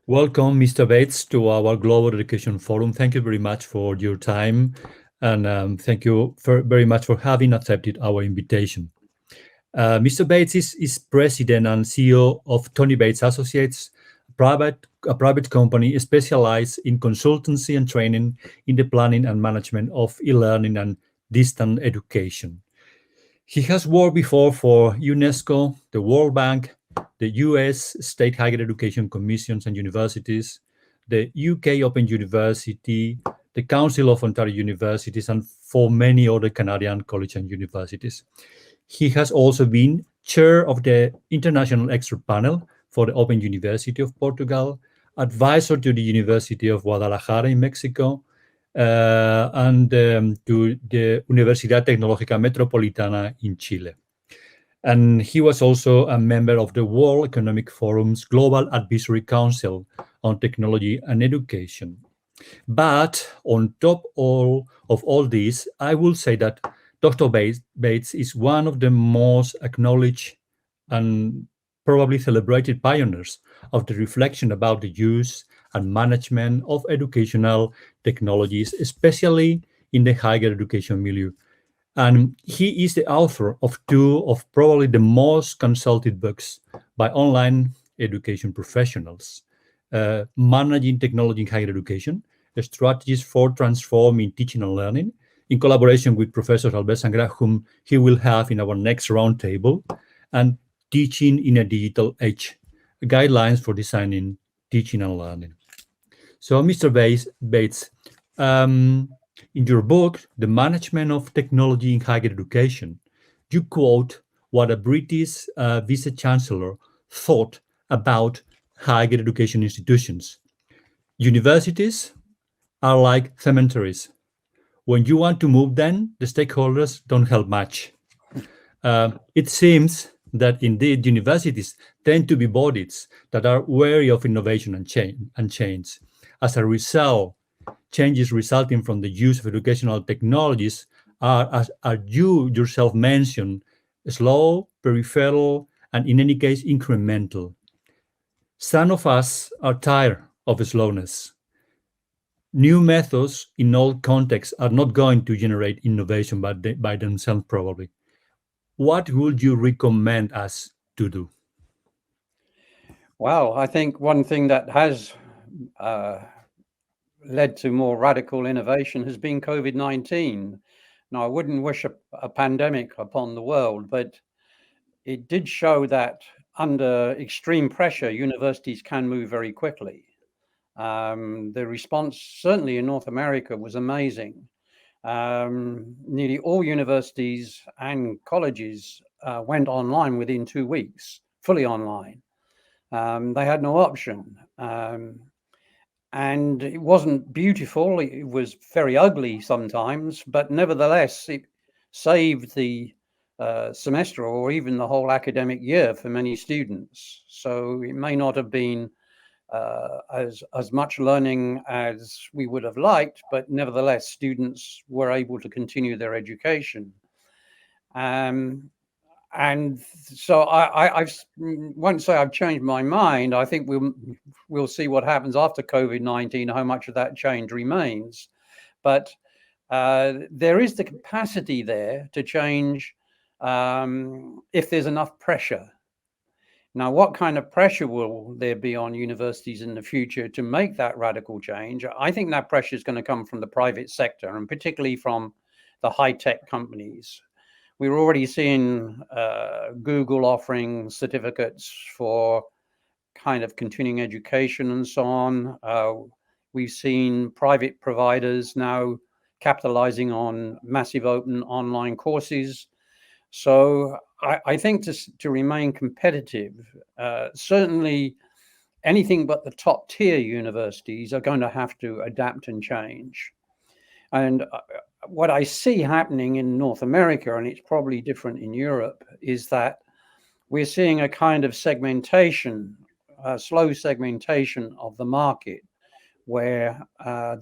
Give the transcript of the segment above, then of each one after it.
Welcome, Mr. Bates, to our Global Education Forum. Thank you very much for your time, and thank you very much for having accepted our invitation. Mr. Bates is president and CEO of Tony Bates Associates, a private company specialized in consultancy and training in the planning and management of e-learning and distant education. He has worked before for UNESCO, the World Bank, the US State Higher Education Commissions and Universities, the UK Open University, the Council of Ontario Universities, and for many other Canadian colleges and universities. He has also been chair of the International Expert Panel for the Open University of Portugal, advisor to the University of Guadalajara in Mexico, and to the Universidad Tecnológica Metropolitana in Chile. And he was also a member of the World Economic Forum's Global Advisory Council on Technology and Education. But on top of all this, I will say that Dr. Bates is one of the most acknowledged and probably celebrated pioneers of the reflection about the use and management of educational technologies, especially in the higher education milieu. And he is the author of two of probably the most consulted books by online education professionals: Managing Technology in Higher Education, Strategies for Transforming Teaching and Learning, in collaboration with Professor Albert Sangra, whom he will have in our next roundtable, and Teaching in a Digital Age, Guidelines for Designing Teaching and Learning. So, Mr. Bates, in your book, The Management of Technology in Higher Education, you quote what a British vice-chancellor thought about higher education institutions. Universities are like cemeteries. When you want to move them, the stakeholders don't help much. It seems that indeed universities tend to be bodies that are wary of innovation and change. As a result, changes resulting from the use of educational technologies are, as you yourself mentioned, slow, peripheral, and in any case, incremental. Some of us are tired of slowness. New methods in all contexts are not going to generate innovation by themselves, probably. What would you recommend us to do? Well, I think one thing that has led to more radical innovation has been COVID-19. Now, I wouldn't wish a pandemic upon the world, but it did show that under extreme pressure, universities can move very quickly. The response, certainly in North America, was amazing. Nearly all universities and colleges went online within 2 weeks, fully online. They had no option. And it wasn't beautiful. It was very ugly sometimes, but nevertheless, it saved the semester or even the whole academic year for many students. So it may not have been as much learning as we would have liked, but nevertheless, students were able to continue their education. And so I won't say I've changed my mind. I think we'll see what happens after COVID-19, how much of that change remains. But there is the capacity there to change if there's enough pressure. Now, what kind of pressure will there be on universities in the future to make that radical change? I think that pressure is going to come from the private sector, and particularly from the high-tech companies. We're already seeing Google offering certificates for kind of continuing education and so on. We've seen private providers now capitalizing on massive open online courses. So I think to remain competitive, certainly anything but the top tier universities are going to have to adapt and change. And what I see happening in North America, and it's probably different in Europe, is that we're seeing a kind of segmentation, slow segmentation of the market, where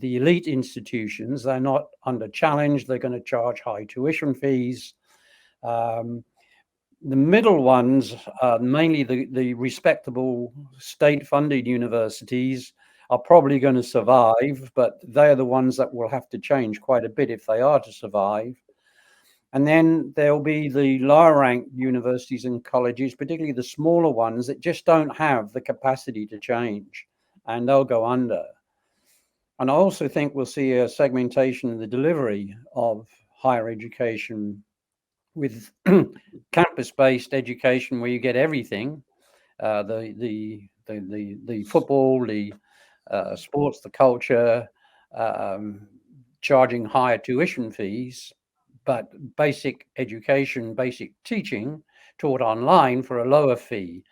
the elite institutions, they're not under challenge, they're going to charge high tuition fees. The middle ones, mainly the respectable state-funded universities, are probably going to survive, but they're the ones that will have to change quite a bit if they are to survive. And then there'll be the lower ranked universities and colleges, particularly the smaller ones that just don't have the capacity to change, and they'll go under. And I also think we'll see a segmentation in the delivery of higher education with campus-based education, where you get everything, the football, the sports, the culture, charging higher tuition fees, but basic education, basic teaching taught online for a lower fee.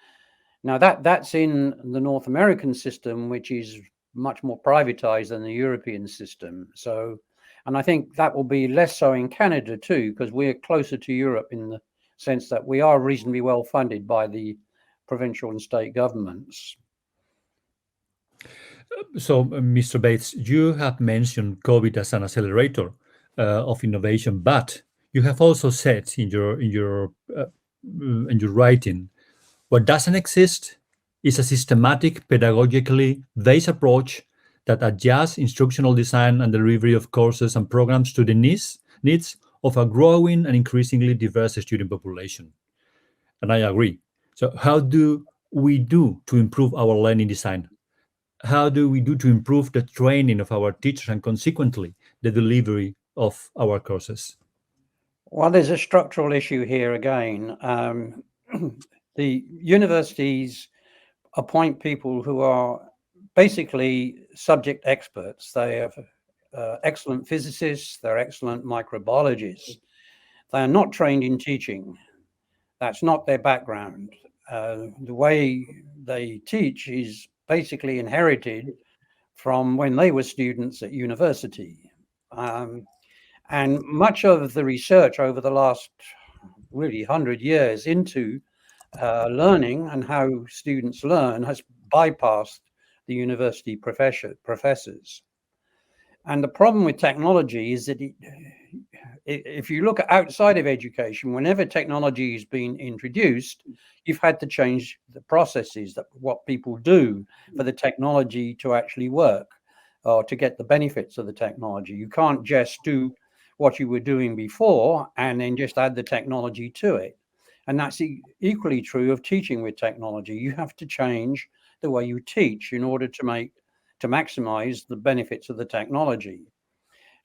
Now that's in the North American system, which is much more privatized than the European system. So, and I think that will be less so in Canada too, because we're closer to Europe in the sense that we are reasonably well funded by the provincial and state governments. So, Mr. Bates, you have mentioned COVID as an accelerator of innovation, but you have also said in your writing, what doesn't exist is a systematic, pedagogically based approach that adjusts instructional design and delivery of courses and programs to the needs of a growing and increasingly diverse student population. And I agree. So, how do we do to improve our learning design? How do we do to improve the training of our teachers and consequently the delivery of our courses? Well, there's a structural issue here again. The universities appoint people who are basically subject experts. They have excellent physicists, they're excellent microbiologists. They are not trained in teaching. That's not their background. The way they teach is basically inherited from when they were students at university. And much of the research over the last really 100 years into learning and how students learn has bypassed the university professors. And the problem with technology is that if you look outside of education, whenever technology has been introduced, you've had to change the processes, that what people do for the technology to actually work or to get the benefits of the technology. You can't just do what you were doing before and then just add the technology to it. And that's equally true of teaching with technology. You have to change the way you teach in order to maximize the benefits of the technology.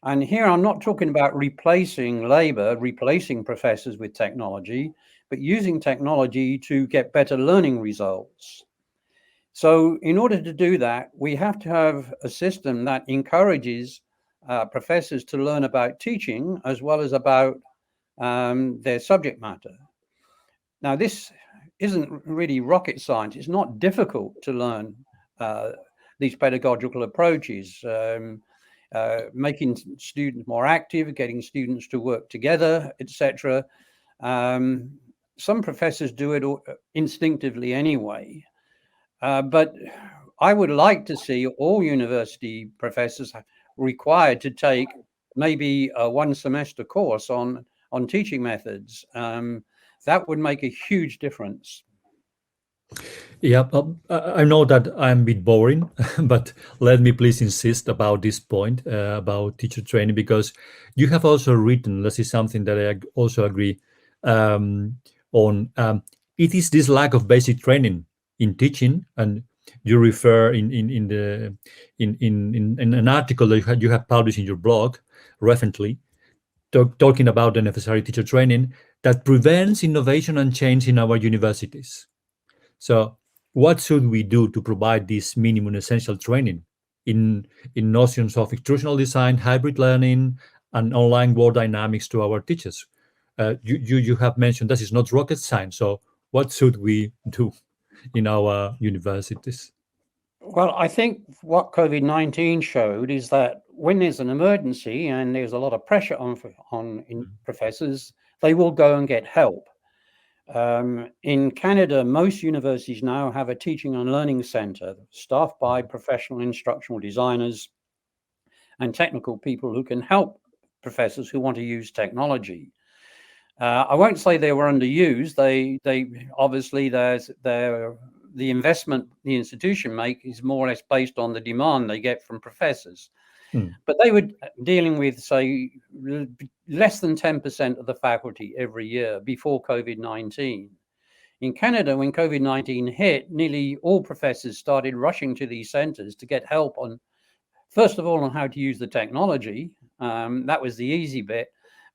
And here I'm not talking about replacing labor, replacing professors with technology, but using technology to get better learning results. So in order to do that, we have to have a system that encourages professors to learn about teaching as well as about their subject matter. Now, this isn't really rocket science. It's not difficult to learn these pedagogical approaches, making students more active, getting students to work together, etc. Some professors do it instinctively anyway. But I would like to see all university professors required to take maybe a one semester course on teaching methods. That would make a huge difference. Yeah, I know that I'm a bit boring, but let me please insist about this point about teacher training, because you have also written, this is something that I also agree on. It is this lack of basic training in teaching, and you refer in an article that you have published in your blog recently, talking about the necessary teacher training that prevents innovation and change in our universities. So, what should we do to provide this minimum essential training in notions of instructional design, hybrid learning, and online world dynamics to our teachers? You have mentioned this is not rocket science. So, what should we do in our universities? Well, I think what COVID-19 showed is that when there's an emergency and there's a lot of pressure on professors, they will go and get help. In Canada, most universities now have a teaching and learning center staffed by professional instructional designers and technical people who can help professors who want to use technology. I won't say they were underused. They obviously the investment the institution make is more or less based on the demand they get from professors. But they were dealing with, say, less than 10% of the faculty every year before COVID-19. In Canada, when COVID-19 hit, nearly all professors started rushing to these centers to get help on, first of all, on how to use the technology. That was the easy bit.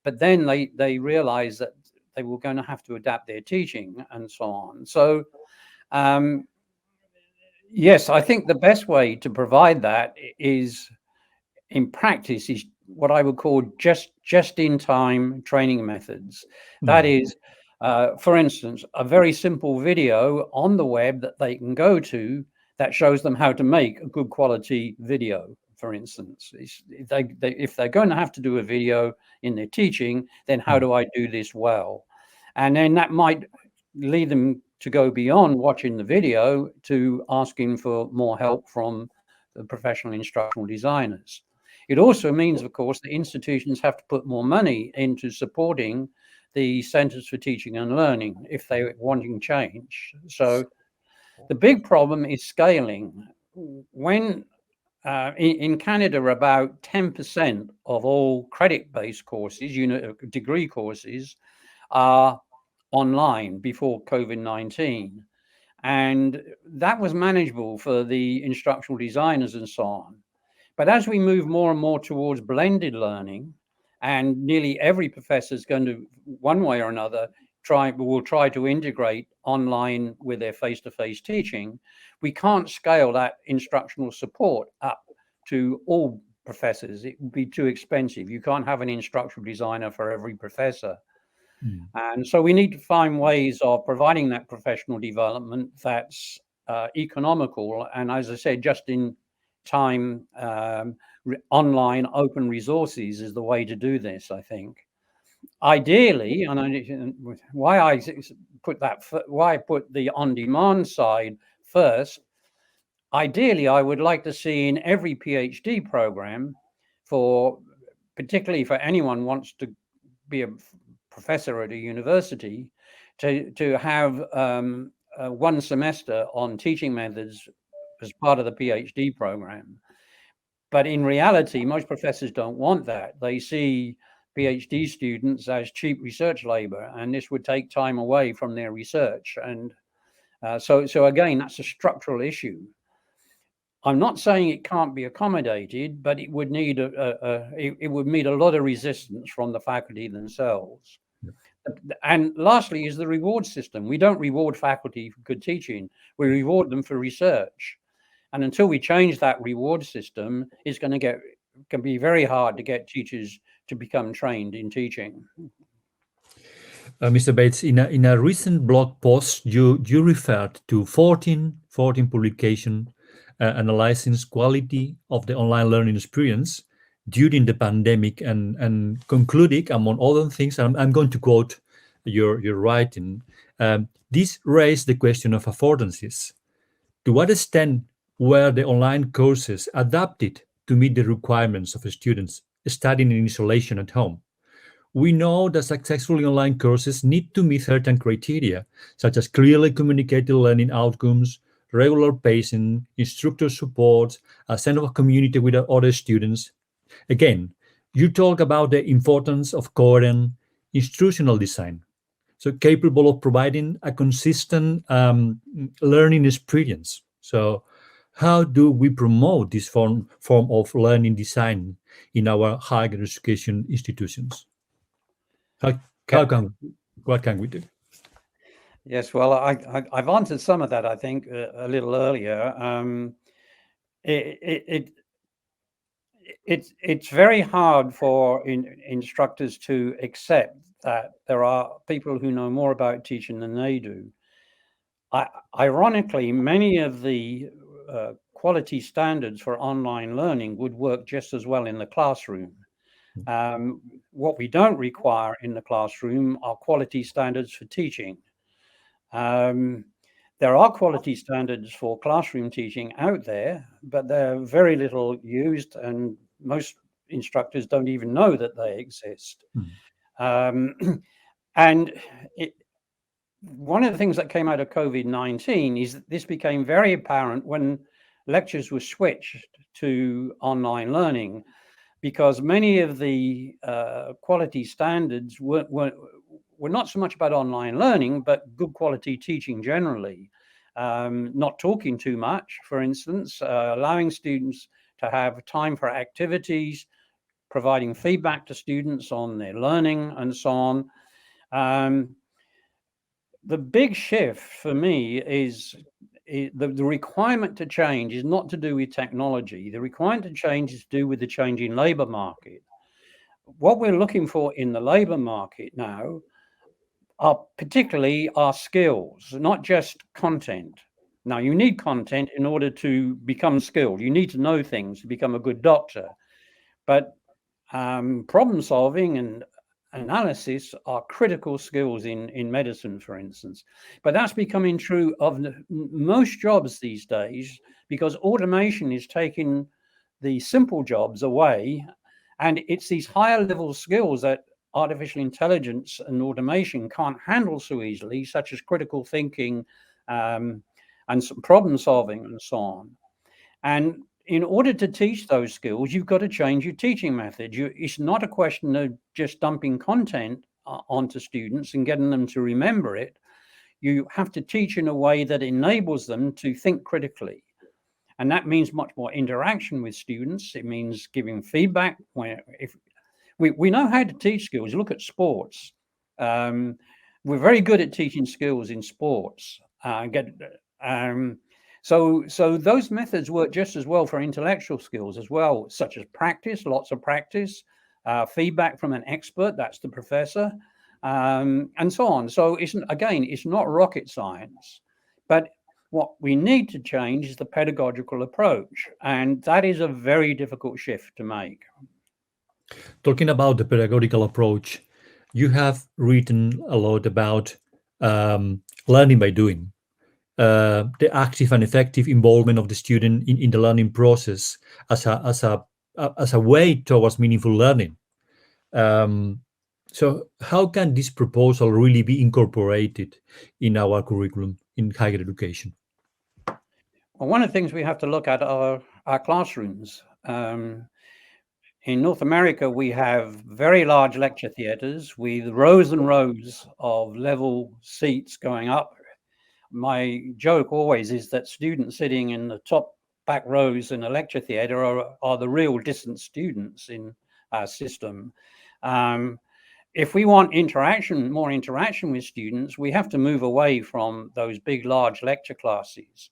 But then they realized that they were going to have to adapt their teaching and so on. So, yes, I think the best way to provide that is, in practice, is what I would call just-in-time training methods. That is, for instance, a very simple video on the web that they can go to that shows them how to make a good quality video. For instance, if they're going to have to do a video in their teaching, then how do I do this well? And then that might lead them to go beyond watching the video to asking for more help from the professional instructional designers. It also means, of course, that institutions have to put more money into supporting the Centers for Teaching and Learning if they're wanting change. So the big problem is scaling. When in Canada, about 10% of all credit-based courses, degree courses, are online before COVID-19. And that was manageable for the instructional designers and so on. But as we move more and more towards blended learning, and nearly every professor is going to, one way or another, will try to integrate online with their face-to-face teaching, we can't scale that instructional support up to all professors. It would be too expensive. You can't have an instructional designer for every professor. And so we need to find ways of providing that professional development that's economical. And as I said, just in time, online open resources is the way to do this, I think. Ideally, and why I put the on-demand side first, ideally, I would like to see in every PhD program, particularly for anyone who wants to be a professor at a university, to have one semester on teaching methods as part of the PhD program. But in reality, most professors don't want that. They see PhD students as cheap research labor, and this would take time away from their research. And so again, that's a structural issue. I'm not saying it can't be accommodated, but it would need it would meet a lot of resistance from the faculty themselves. And lastly is the reward system. We don't reward faculty for good teaching. We reward them for research. And until we change that reward system, it's can be very hard to get teachers to become trained in teaching. Mr. Bates, in a recent blog post, you referred to 14 publications analyzing quality of the online learning experience during the pandemic, and concluding, among other things, I'm going to quote your writing, this raised the question of affordances. To what extent were the online courses adapted to meet the requirements of students studying in isolation at home? We know that successful online courses need to meet certain criteria, such as clearly communicated learning outcomes, regular pacing, instructor support, a sense of community with other students. Again, you talk about the importance of coherent instructional design, so capable of providing a consistent learning experience. So how do we promote this form of learning design in our higher education institutions? What can we do? Yes, well, I've answered some of that, I think, a little earlier. It's very hard for instructors to accept that there are people who know more about teaching than they do. Ironically, many of the quality standards for online learning would work just as well in the classroom. What we don't require in the classroom are quality standards for teaching. There are quality standards for classroom teaching out there, but they're very little used, and most instructors don't even know that they exist. And one of the things that came out of COVID-19 is that this became very apparent when lectures were switched to online learning, because many of the quality standards were not so much about online learning, but good quality teaching generally. Not talking too much, for instance, allowing students to have time for activities, providing feedback to students on their learning and so on. The big shift for me is the requirement to change is not to do with technology. The requirement to change is to do with the changing labor market. What we're looking for in the labor market now are particularly our skills, not just content. Now, you need content in order to become skilled. You need to know things to become a good doctor. But problem solving and analysis are critical skills in medicine, for instance. But that's becoming true of most jobs these days, because automation is taking the simple jobs away, and it's these higher level skills that artificial intelligence and automation can't handle so easily, such as critical thinking and some problem solving and so on. And in order to teach those skills, you've got to change your teaching method. It's not a question of just dumping content onto students and getting them to remember it. You have to teach in a way that enables them to think critically. And that means much more interaction with students. It means giving feedback. If we know how to teach skills, look at sports. We're very good at teaching skills in sports. So those methods work just as well for intellectual skills as well, such as practice, lots of practice, feedback from an expert, that's the professor, and so on. So it's not rocket science, but what we need to change is the pedagogical approach, and that is a very difficult shift to make. Talking about the pedagogical approach, you have written a lot about learning by doing. The active and effective involvement of the student in the learning process as a way towards meaningful learning. So how can this proposal really be incorporated in our curriculum in higher education? Well, one of the things we have to look at are our classrooms. In North America, we have very large lecture theatres with rows and rows of level seats going up. My joke always is that students sitting in the top back rows in a lecture theatre are the real distant students in our system. If we want more interaction with students, we have to move away from those big, large lecture classes.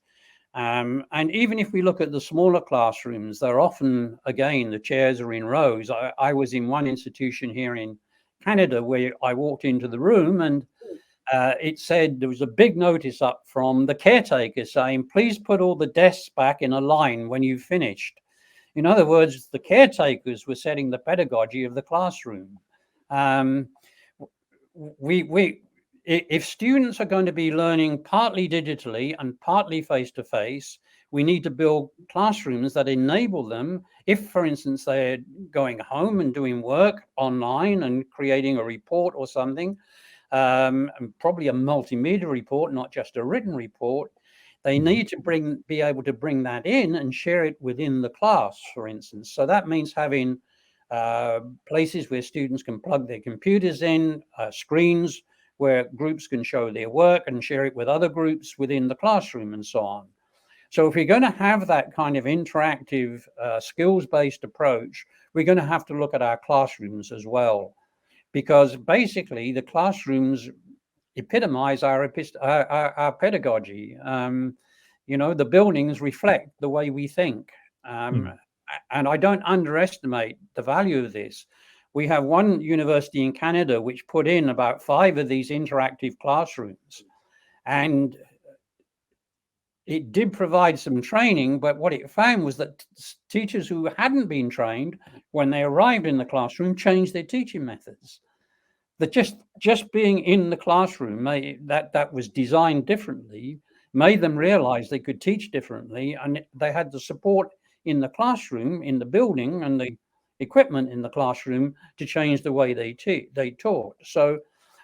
And even if we look at the smaller classrooms, they're often, again, the chairs are in rows. I was in one institution here in Canada where I walked into the room and it said, there was a big notice up from the caretaker saying, please put all the desks back in a line when you've finished. In other words, the caretakers were setting the pedagogy of the classroom. If students are going to be learning partly digitally and partly face-to-face, we need to build classrooms that enable them. If, for instance, they're going home and doing work online and creating a report or something, and probably a multimedia report, not just a written report, they need to be able to bring that in and share it within the class, for instance. So that means having places where students can plug their computers in, screens where groups can show their work and share it with other groups within the classroom and so on. So if we're going to have that kind of interactive, skills-based approach, we're going to have to look at our classrooms as well, because basically the classrooms epitomize our pedagogy. The buildings reflect the way we think. And I don't underestimate the value of this. We have one university in Canada which put in about 5 of these interactive classrooms, and it did provide some training, but what it found was that teachers who hadn't been trained, when they arrived in the classroom, changed their teaching methods. That just being in the classroom, that was designed differently, made them realize they could teach differently, and they had the support in the classroom, in the building, and the equipment in the classroom to change the way they taught. So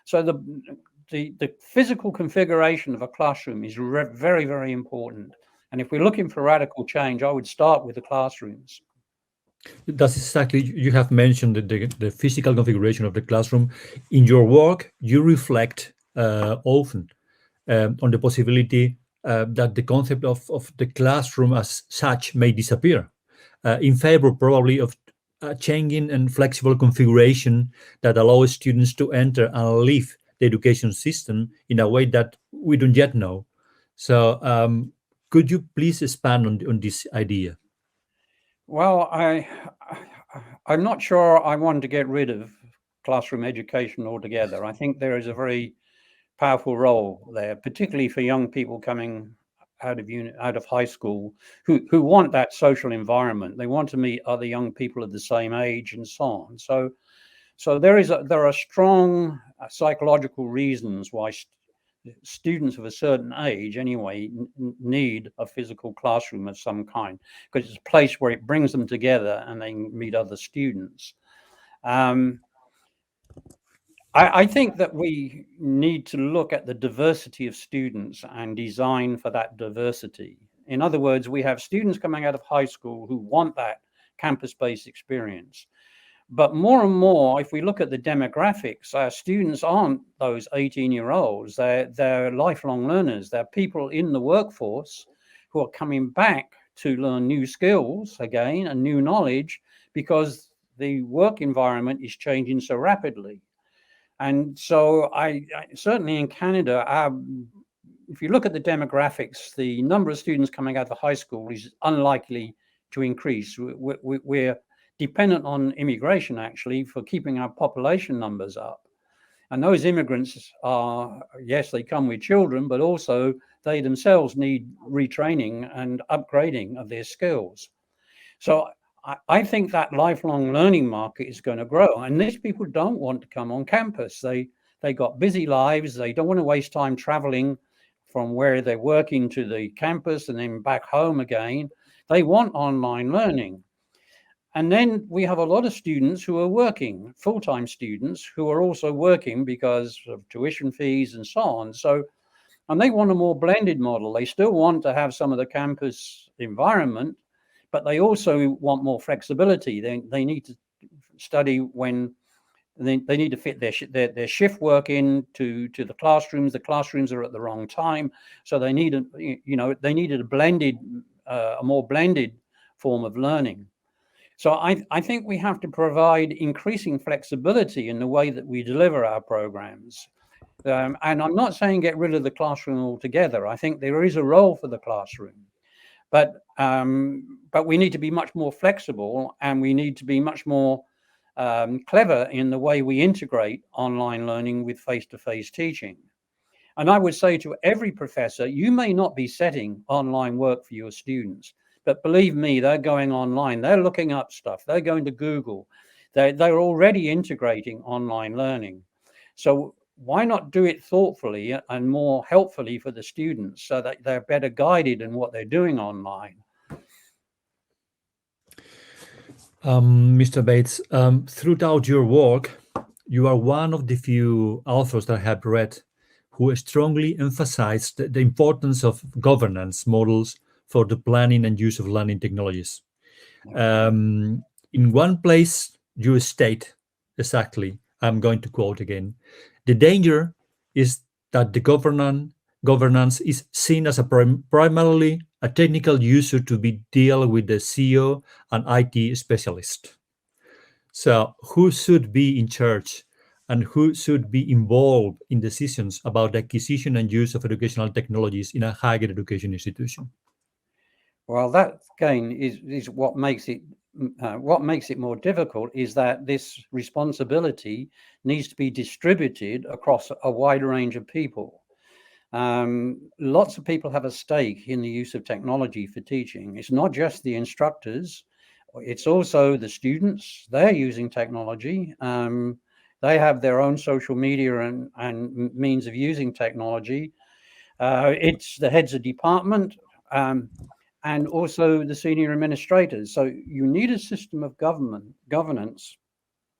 So the physical configuration of a classroom is very, very important. And if we're looking for radical change, I would start with the classrooms. That's exactly, you have mentioned the physical configuration of the classroom. In your work, you reflect often on the possibility that the concept of the classroom as such may disappear in favor probably of changing and flexible configuration that allows students to enter and leave the education system in a way that we don't yet know. So could you please expand on this idea? Well, I'm not sure I want to get rid of classroom education altogether. I think there is a very powerful role there, particularly for young people coming out of high school who want that social environment. They want to meet other young people of the same age and so on. So there are strong psychological reasons why students of a certain age anyway need a physical classroom of some kind, because it's a place where it brings them together and they meet other students. I think that we need to look at the diversity of students and design for that diversity. In other words, we have students coming out of high school who want that campus-based experience. But more and more, if we look at the demographics, our students aren't those 18-year-olds. They're lifelong learners. They're people in the workforce who are coming back to learn new skills again and new knowledge because the work environment is changing so rapidly. And so I certainly in Canada, if you look at the demographics, the number of students coming out of high school is unlikely to increase. We're dependent on immigration, actually, for keeping our population numbers up. And those immigrants are, yes, they come with children, but also they themselves need retraining and upgrading of their skills. So I think that lifelong learning market is going to grow. And these people don't want to come on campus. They got busy lives. They don't want to waste time traveling from where they're working to the campus and then back home again. They want online learning. And then we have a lot of students who are working, full-time students who are also working because of tuition fees and so on. And they want a more blended model. They still want to have some of the campus environment, but they also want more flexibility. They need to study when they need to fit their shift work into the classrooms. The classrooms are at the wrong time, so they needed a more blended form of learning. So I think we have to provide increasing flexibility in the way that we deliver our programs. And I'm not saying get rid of the classroom altogether. I think there is a role for the classroom, but we need to be much more flexible, and we need to be much more clever in the way we integrate online learning with face-to-face teaching. And I would say to every professor, you may not be setting online work for your students, but believe me, they're going online. They're looking up stuff. They're going to Google. They're already integrating online learning. So why not do it thoughtfully and more helpfully for the students so that they're better guided in what they're doing online? Mr. Bates, throughout your work, you are one of the few authors that I have read who strongly emphasize the importance of governance models for the planning and use of learning technologies. In one place, you state exactly, I'm going to quote again, the danger is that the governance is seen as primarily a technical user to be deal with the CEO and IT specialist. So who should be in charge and who should be involved in decisions about the acquisition and use of educational technologies in a higher education institution? Well, that again is what makes it more difficult, is that this responsibility needs to be distributed across a wide range of people. Lots of people have a stake in the use of technology for teaching. It's not just the instructors, it's also the students. They're using technology. They have their own social media and means of using technology. It's the heads of department and also the senior administrators. So you need a system of governance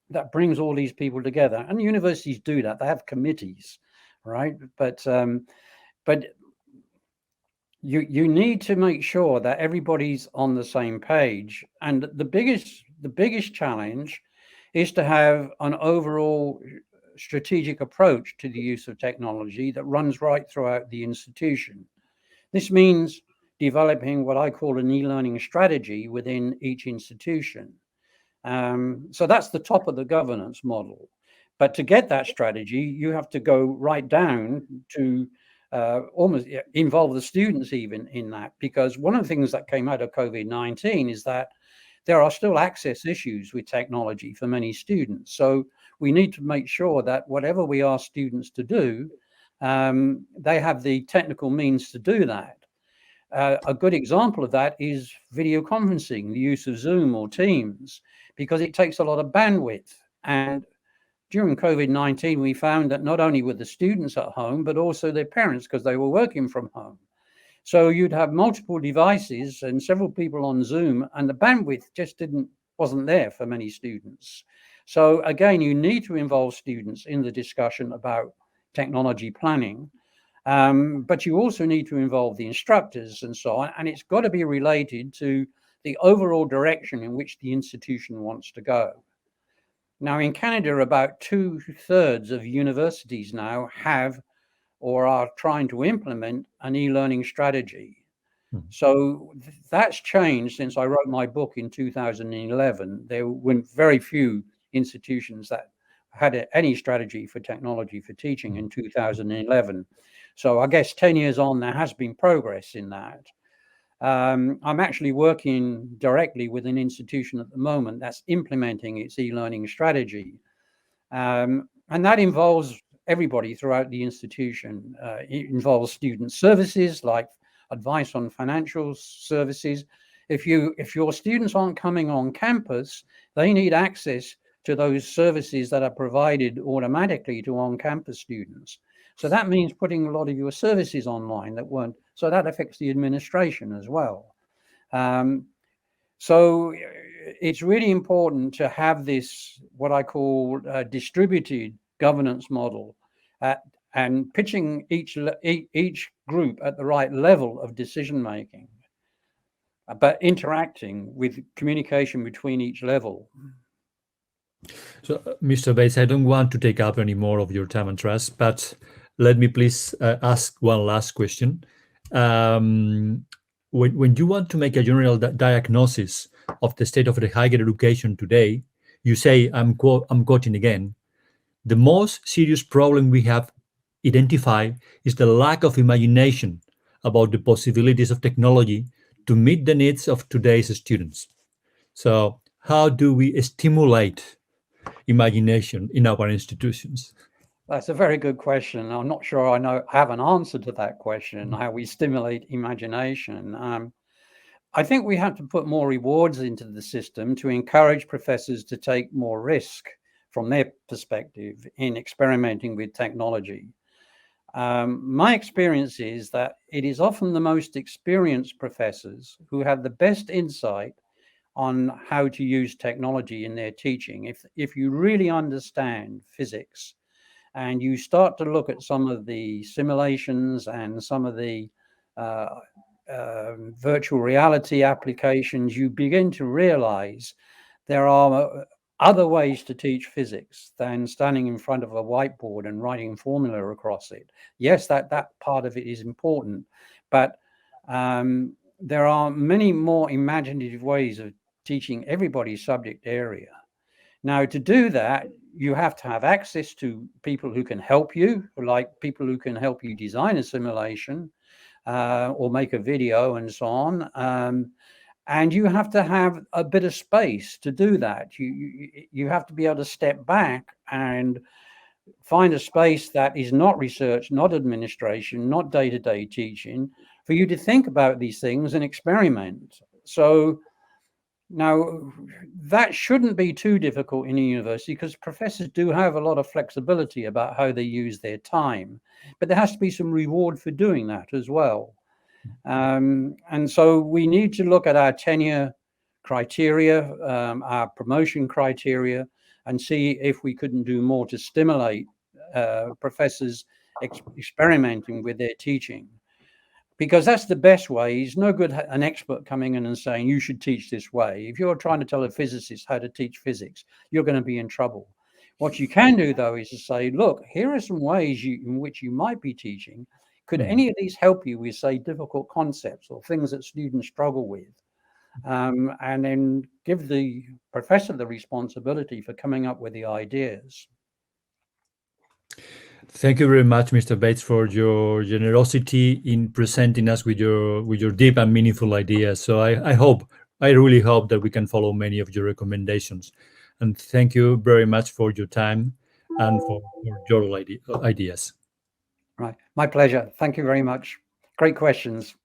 that brings all these people together. And universities do that. They have committees, right? But you need to make sure that everybody's on the same page. And the biggest challenge is to have an overall strategic approach to the use of technology that runs right throughout the institution. This means developing what I call an e-learning strategy within each institution. So that's the top of the governance model. But to get that strategy, you have to go right down to almost involve the students even in that, because one of the things that came out of COVID-19 is that there are still access issues with technology for many students. So we need to make sure that whatever we ask students to do, they have the technical means to do that. A good example of that is video conferencing, the use of Zoom or Teams, because it takes a lot of bandwidth. And during COVID-19, we found that not only were the students at home, but also their parents, because they were working from home. So you'd have multiple devices and several people on Zoom, and the bandwidth just wasn't there for many students. So again, you need to involve students in the discussion about technology planning, but you also need to involve the instructors and so on, and it's got to be related to the overall direction in which the institution wants to go. Now, in Canada, about 2/3 of universities now have or are trying to implement an e-learning strategy. So that's changed since I wrote my book in 2011. There were very few institutions that had any strategy for technology for teaching in 2011. So I guess 10 years on, there has been progress in that. I'm actually working directly with an institution at the moment that's implementing its e-learning strategy. And that involves everybody throughout the institution. It involves student services like advice on financial services. If your students aren't coming on campus, they need access to those services that are provided automatically to on-campus students. So that means putting a lot of your services online that weren't, so that affects the administration as well. So it's really important to have this, what I call distributed governance model, and pitching each group at the right level of decision making, but interacting with communication between each level. So, Mr. Bates, I don't want to take up any more of your time and trust, but let me please ask one last question. When you want to make a general diagnosis of the state of the higher education today, you say, I'm quoting again, the most serious problem we have identified is the lack of imagination about the possibilities of technology to meet the needs of today's students. So how do we stimulate imagination in our institutions? That's a very good question. I'm not sure I have an answer to that question, how we stimulate imagination. I think we have to put more rewards into the system to encourage professors to take more risk from their perspective in experimenting with technology. My experience is that it is often the most experienced professors who have the best insight on how to use technology in their teaching. If you really understand physics and you start to look at some of the simulations and some of the virtual reality applications, you begin to realize there are other ways to teach physics than standing in front of a whiteboard and writing formula across it. Yes, that part of it is important, but there are many more imaginative ways of teaching everybody's subject area. Now, to do that, you have to have access to people who can help you, like people who can help you design a simulation or make a video and so on. And you have to have a bit of space to do that. You have to be able to step back and find a space that is not research, not administration, not day-to-day teaching, for you to think about these things and experiment. So now that shouldn't be too difficult in a university, because professors do have a lot of flexibility about how they use their time, but there has to be some reward for doing that as well. And so we need to look at our tenure criteria, our promotion criteria, and see if we couldn't do more to stimulate professors experimenting with their teaching. Because that's the best way. It's no good an expert coming in and saying, you should teach this way. If you're trying to tell a physicist how to teach physics, you're going to be in trouble. What you can do, though, is to say, look, here are some ways in which you might be teaching. Could any of these help you with, say, difficult concepts or things that students struggle with? And then give the professor the responsibility for coming up with the ideas. Thank you very much, Mr. Bates, for your generosity in presenting us with your deep and meaningful ideas. So I really hope that we can follow many of your recommendations. And thank you very much for your time and for your ideas. Right. My pleasure. Thank you very much. Great questions.